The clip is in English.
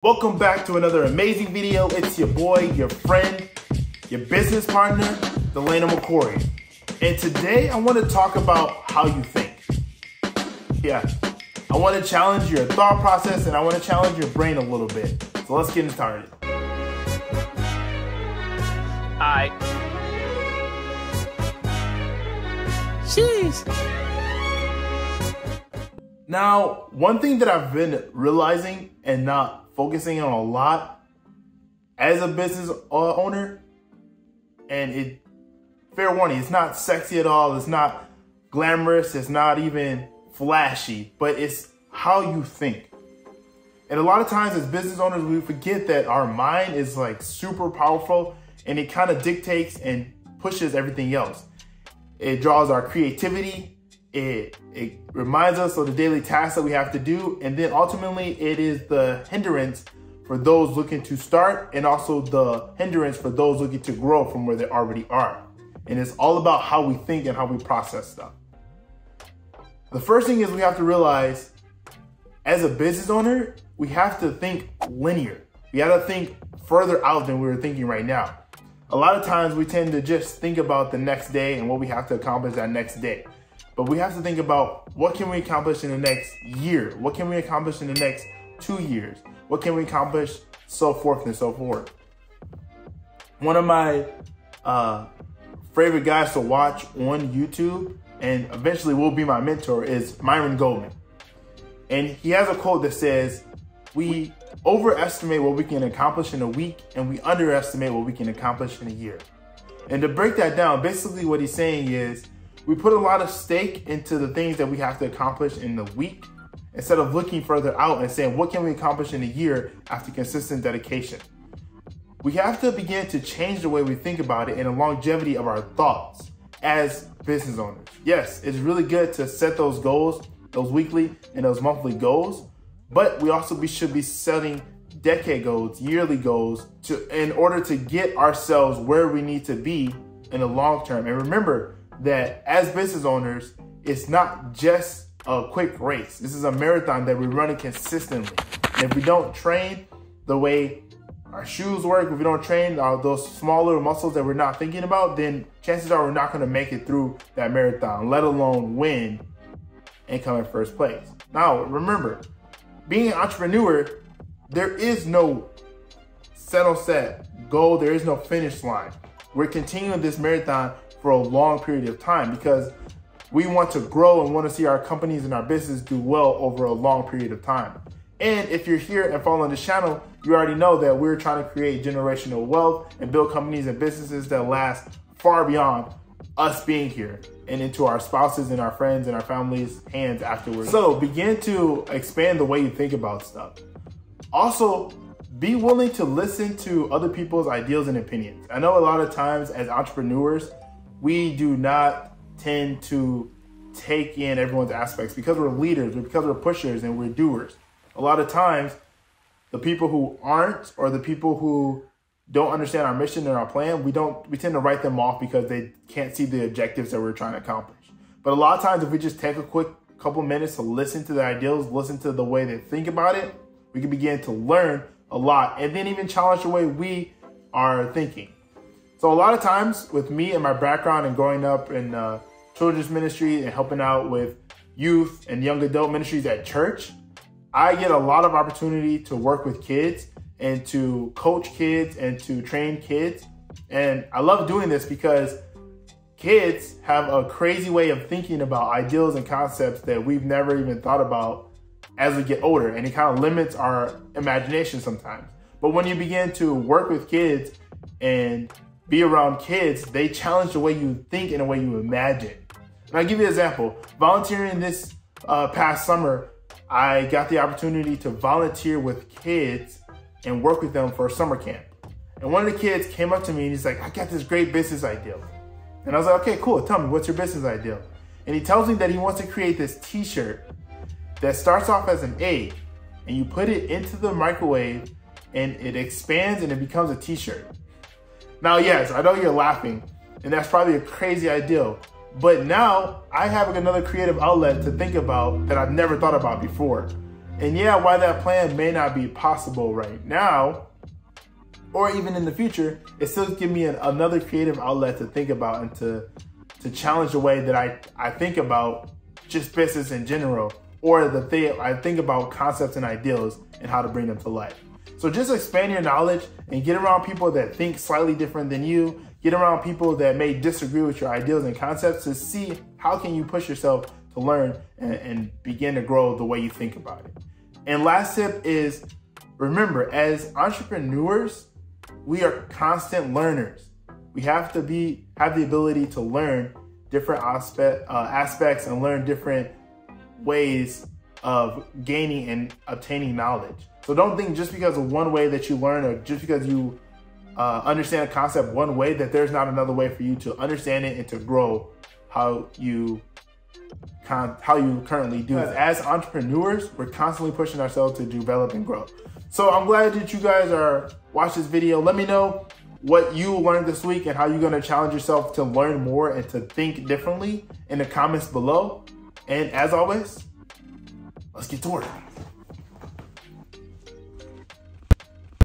Welcome back to another amazing video. It's your boy, your friend, your business partner, Delano McCory. And today I want to talk about how you think. Yeah, I want to challenge your thought process and I want to challenge your brain a little bit. So let's get started. Alright. Jeez. Now, one thing that I've been realizing and not focusing on a lot as a business owner, and fair warning, it's not sexy at all, it's not glamorous, it's not even flashy, but it's how you think. And a lot of times as business owners, we forget that our mind is like super powerful and it kind of dictates and pushes everything else. It draws our creativity. It reminds us of the daily tasks that we have to do. And then ultimately it is the hindrance for those looking to start and also the hindrance for those looking to grow from where they already are. And it's all about how we think and how we process stuff. The first thing is we have to realize as a business owner, we have to think linear. We got to think further out than we're thinking right now. A lot of times we tend to just think about the next day and what we have to accomplish that next day. But we have to think about what can we accomplish in the next year? What can we accomplish in the next 2 years? What can we accomplish? So forth and so forth. One of my favorite guys to watch on YouTube and eventually will be my mentor is Myron Goldman. And he has a quote that says, we overestimate what we can accomplish in a week and we underestimate what we can accomplish in a year. And to break that down, basically what he's saying is we put a lot of stake into the things that we have to accomplish in the week instead of looking further out and saying, what can we accomplish in a year after consistent dedication? We have to begin to change the way we think about it and the longevity of our thoughts as business owners. Yes, it's really good to set those goals, those weekly and those monthly goals, but we also should be setting decade goals, yearly goals in order to get ourselves where we need to be in the long term. And remember that as business owners, it's not just a quick race. This is a marathon that we're running consistently. And if we don't train the way our shoes work, if we don't train those small little muscles that we're not thinking about, then chances are we're not going to make it through that marathon, let alone win and come in first place. Now, remember, being an entrepreneur, there is no set goal. There is no finish line. We're continuing this marathon for a long period of time because we want to grow and want to see our companies and our business do well over a long period of time. And if you're here and following this channel, you already know that we're trying to create generational wealth and build companies and businesses that last far beyond us being here and into our spouses and our friends and our families' hands afterwards. So begin to expand the way you think about stuff. Also, be willing to listen to other people's ideas and opinions. I know a lot of times as entrepreneurs, we do not tend to take in everyone's aspects because we're leaders, or because we're pushers and we're doers. A lot of times, the people who aren't, or the people who don't understand our mission and our plan, we tend to write them off because they can't see the objectives that we're trying to accomplish. But a lot of times, if we just take a quick couple minutes to listen to the ideals, listen to the way they think about it, we can begin to learn a lot and then even challenge the way we are thinking. So a lot of times with me and my background and growing up in children's ministry and helping out with youth and young adult ministries at church, I get a lot of opportunity to work with kids and to coach kids and to train kids. And I love doing this because kids have a crazy way of thinking about ideals and concepts that we've never even thought about as we get older. And it kind of limits our imagination sometimes. But when you begin to work with kids and be around kids, they challenge the way you think and the way you imagine. And I'll give you an example. Volunteering this past summer, I got the opportunity to volunteer with kids and work with them for a summer camp. And one of the kids came up to me and he's like, I got this great business idea. And I was like, okay, cool. Tell me, what's your business idea? And he tells me that he wants to create this t-shirt that starts off as an egg and you put it into the microwave and it expands and it becomes a t-shirt. Now, yes, I know you're laughing and that's probably a crazy idea, but now I have another creative outlet to think about that I've never thought about before. And yeah, while that plan may not be possible right now, or even in the future, it still gives me another creative outlet to think about and to challenge the way that I think about just business in general, or I think about concepts and ideals and how to bring them to life. So just expand your knowledge and get around people that think slightly different than you. Get around people that may disagree with your ideals and concepts to see how can you push yourself to learn and begin to grow the way you think about it. And last tip is, remember, as entrepreneurs, we are constant learners. We have to have the ability to learn different aspects and learn different ways of gaining and obtaining knowledge. So don't think just because of one way that you learn, or just because you understand a concept one way, that there's not another way for you to understand it and to grow how you currently do. As entrepreneurs, we're constantly pushing ourselves to develop and grow. So I'm glad that you guys are watching this video. Let me know what you learned this week and how you're going to challenge yourself to learn more and to think differently in the comments below. And as always, let's get to work.